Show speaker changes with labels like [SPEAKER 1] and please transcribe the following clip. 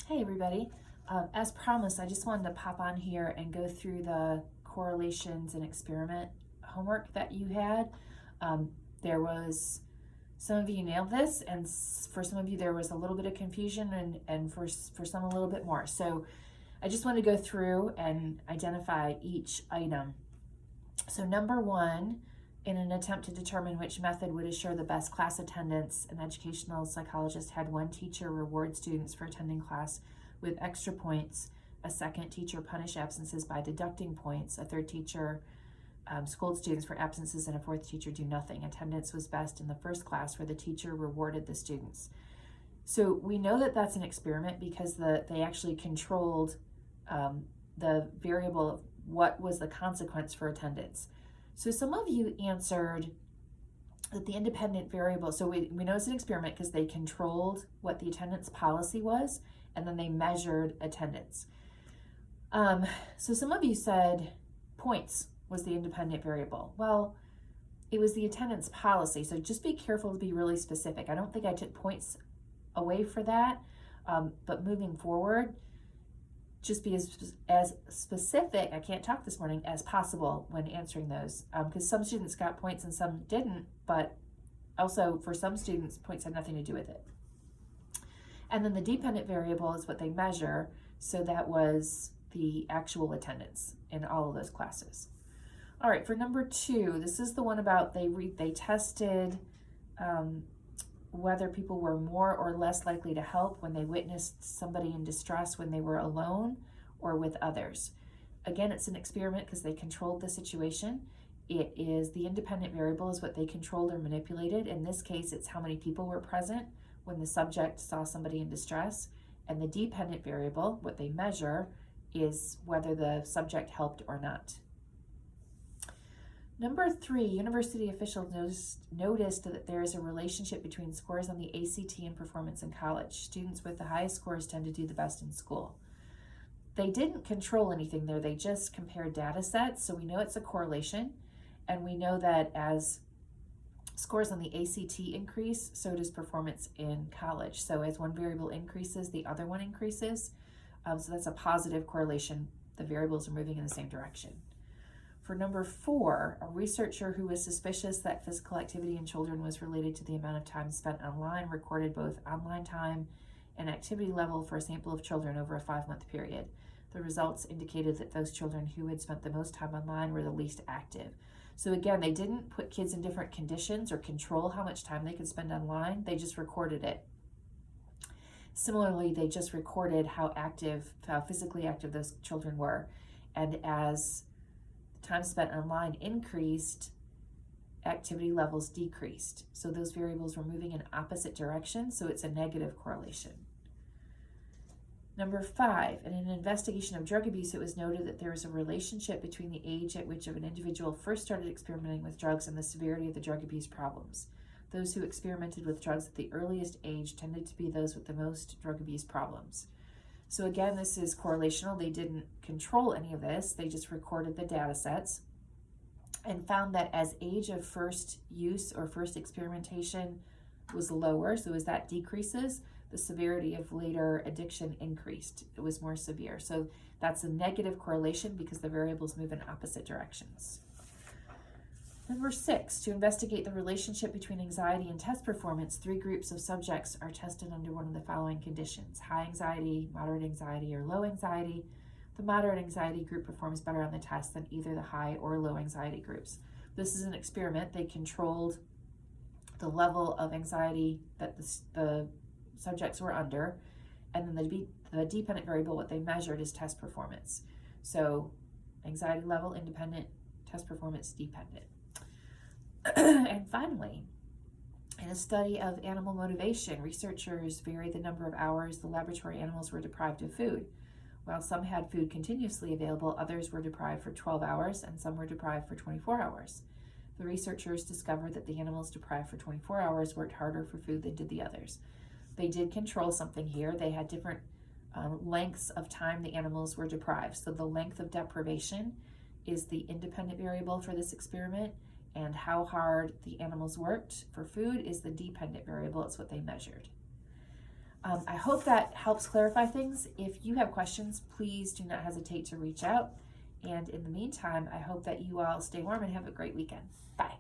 [SPEAKER 1] Hey everybody. As promised, I just wanted to pop on here and go through the correlations and experiment homework that you had. There was, some of you nailed this, and for some of you there was a little bit of confusion, and for some a little bit more. So I just want to go through and identify each item. So number one, in an attempt to determine which method would assure the best class attendance, an educational psychologist had one teacher reward students for attending class with extra points, a second teacher punish absences by deducting points, a third teacher scold students for absences, and a fourth teacher do nothing. Attendance was best in the first class where the teacher rewarded the students. So we know that that's an experiment because they actually controlled the variable of what was the consequence for attendance. So some of you answered that the independent variable, so we know it's an experiment because they controlled what the attendance policy was, and then they measured attendance. So some of you said points was the independent variable. Well, it was the attendance policy, so just be careful to be really specific. I don't think I took points away for that, but moving forward, just be as specific, I can't talk this morning, as possible when answering those, because some students got points and some didn't, but also for some students, points had nothing to do with it. And then the dependent variable is what they measure, so that was the actual attendance in all of those classes. All right, for number two, this is the one about they tested whether people were more or less likely to help when they witnessed somebody in distress when they were alone or with others. Again, it's an experiment because they controlled the situation. It is the independent variable is what they controlled or manipulated. In this case, it's how many people were present when the subject saw somebody in distress. And the dependent variable, what they measure, is whether the subject helped or not. Number three, university officials noticed that there is a relationship between scores on the ACT and performance in college. Students with the highest scores tend to do the best in school. They didn't control anything there, they just compared data sets, so we know it's a correlation, and we know that as scores on the ACT increase, so does performance in college. So as one variable increases, the other one increases, so that's a positive correlation. The variables are moving in the same direction. For number four, a researcher who was suspicious that physical activity in children was related to the amount of time spent online recorded both online time and activity level for a sample of children over a 5-month period. The results indicated that those children who had spent the most time online were the least active. So again, they didn't put kids in different conditions or control how much time they could spend online, they just recorded it. Similarly, they just recorded how physically active those children were. And as time spent online increased, activity levels decreased. So those variables were moving in opposite directions, so it's a negative correlation. Number five, in an investigation of drug abuse, it was noted that there was a relationship between the age at which an individual first started experimenting with drugs and the severity of the drug abuse problems. Those who experimented with drugs at the earliest age tended to be those with the most drug abuse problems. So again, this is correlational. They didn't control any of this. They just recorded the data sets and found that as age of first use or first experimentation was lower, so as that decreases, the severity of later addiction increased. It was more severe. So that's a negative correlation because the variables move in opposite directions. Number six, to investigate the relationship between anxiety and test performance, 3 groups of subjects are tested under one of the following conditions: high anxiety, moderate anxiety, or low anxiety. The moderate anxiety group performs better on the test than either the high or low anxiety groups. This is an experiment. They controlled the level of anxiety that the subjects were under, and then the dependent variable, what they measured, is test performance. So anxiety level independent, test performance dependent. And finally, in a study of animal motivation, researchers varied the number of hours the laboratory animals were deprived of food. While some had food continuously available, others were deprived for 12 hours and some were deprived for 24 hours. The researchers discovered that the animals deprived for 24 hours worked harder for food than did the others. They did control something here. They had different lengths of time the animals were deprived. So the length of deprivation is the independent variable for this experiment, and how hard the animals worked for food is the dependent variable. It's what they measured. I hope that helps clarify things. If you have questions, please do not hesitate to reach out. And in the meantime, I hope that you all stay warm and have a great weekend. Bye.